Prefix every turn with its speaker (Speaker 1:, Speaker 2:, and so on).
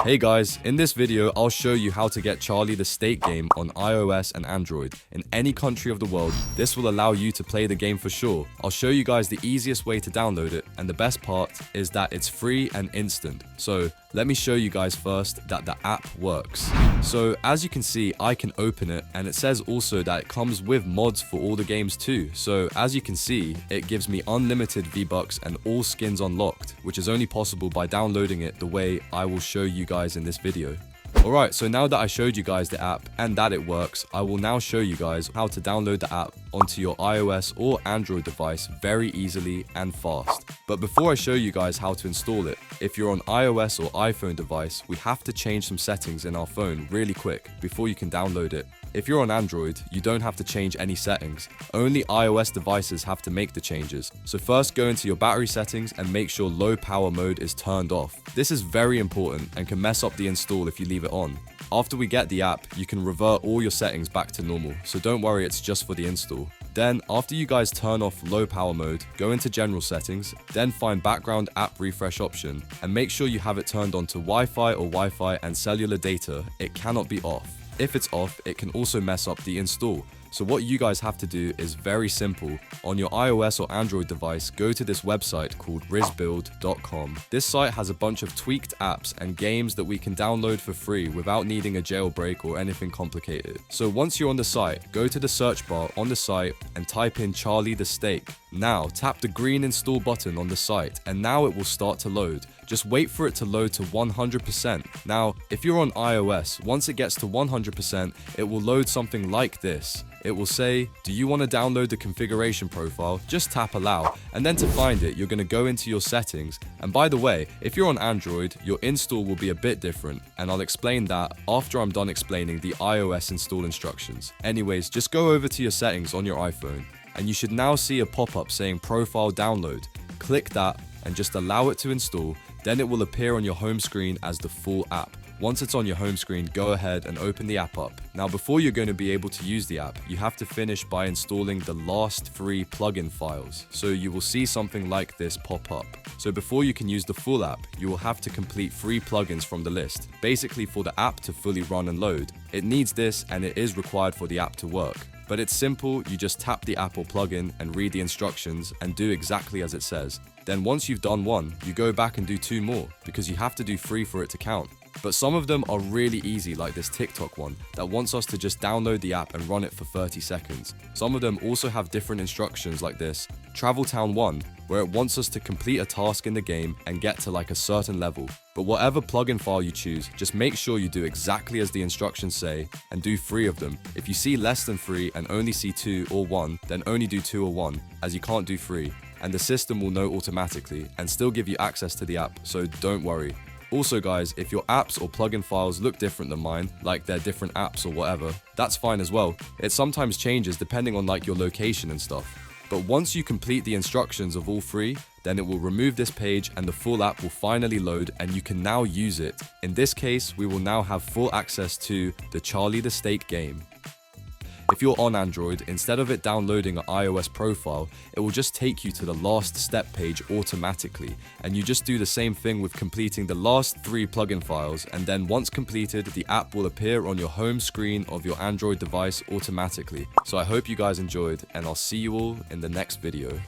Speaker 1: Hey guys, in this video I'll show you how to get Charlie the State game on iOS and Android in any country of the world. This will allow you to play the game for sure. I'll show you guys the easiest way to download it, and the best part is that it's free and instant. So let me show you guys first that the app works. So as you can see, I can open it, and it says also that it comes with mods for all the games too. So as you can see, it gives me unlimited V-Bucks and all skins unlocked, which is only possible by downloading it the way I will show you guys in this video. Alright, so now that I showed you guys the app and that it works, I will now show you guys how to download the app onto your iOS or Android device very easily and fast. But before I show you guys how to install it, if you're on iOS or iPhone device, we have to change some settings in our phone really quick before you can download it. If you're on Android, you don't have to change any settings. Only iOS devices have to make the changes. So first go into your battery settings and make sure low power mode is turned off. This is very important and can mess up the install if you leave it on. After we get the app, you can revert all your settings back to normal, so don't worry, it's just for the install. Then, after you guys turn off low power mode, go into general settings, then find background app refresh option, and make sure you have it turned on to Wi-Fi or Wi-Fi and cellular data. It cannot be off. If it's off, it can also mess up the install. So what you guys have to do is very simple. On your iOS or Android device, go to this website called rizbuild.com. This site has a bunch of tweaked apps and games that we can download for free without needing a jailbreak or anything complicated. So once you're on the site, go to the search bar on the site and type in Charlie the Steak. Now tap the green install button on the site, and now it will start to load. Just wait for it to load to 100%. Now, if you're on iOS, once it gets to 100%, it will load something like this. It will say, do you want to download the configuration profile? Just tap allow, and then to find it, you're going to go into your settings. And by the way, if you're on Android, your install will be a bit different, and I'll explain that after I'm done explaining the iOS install instructions. Anyways, just go over to your settings on your iPhone, and you should now see a pop-up saying profile download. Click that and just allow it to install. Then it will appear on your home screen as the full app. Once it's on your home screen, go ahead and open the app up. Now, before you're going to be able to use the app, you have to finish by installing the last 3 plugin files. So you will see something like this pop up. So before you can use the full app, you will have to complete 3 plugins from the list, basically for the app to fully run and load. It needs this, and it is required for the app to work. But it's simple, you just tap the Apple plugin and read the instructions and do exactly as it says. Then once you've done 1, you go back and do 2 more, because you have to do 3 for it to count. But some of them are really easy, like this TikTok one that wants us to just download the app and run it for 30 seconds. Some of them also have different instructions like this Travel Town 1, where it wants us to complete a task in the game and get to like a certain level. But whatever plugin file you choose, just make sure you do exactly as the instructions say and do 3 of them. If you see less than 3 and only see 2 or 1, then only do 2 or 1, as you can't do 3. And the system will know automatically and still give you access to the app, so don't worry. Also guys, if your apps or plugin files look different than mine, like they're different apps or whatever, that's fine as well. It sometimes changes depending on like your location and stuff. But once you complete the instructions of all 3, then it will remove this page and the full app will finally load and you can now use it. In this case, we will now have full access to the Charlie the Steak game. If you're on Android, instead of it downloading an iOS profile, it will just take you to the last step page automatically, and you just do the same thing with completing the last 3 plugin files, and then once completed, the app will appear on your home screen of your Android device automatically. So I hope you guys enjoyed, and I'll see you all in the next video.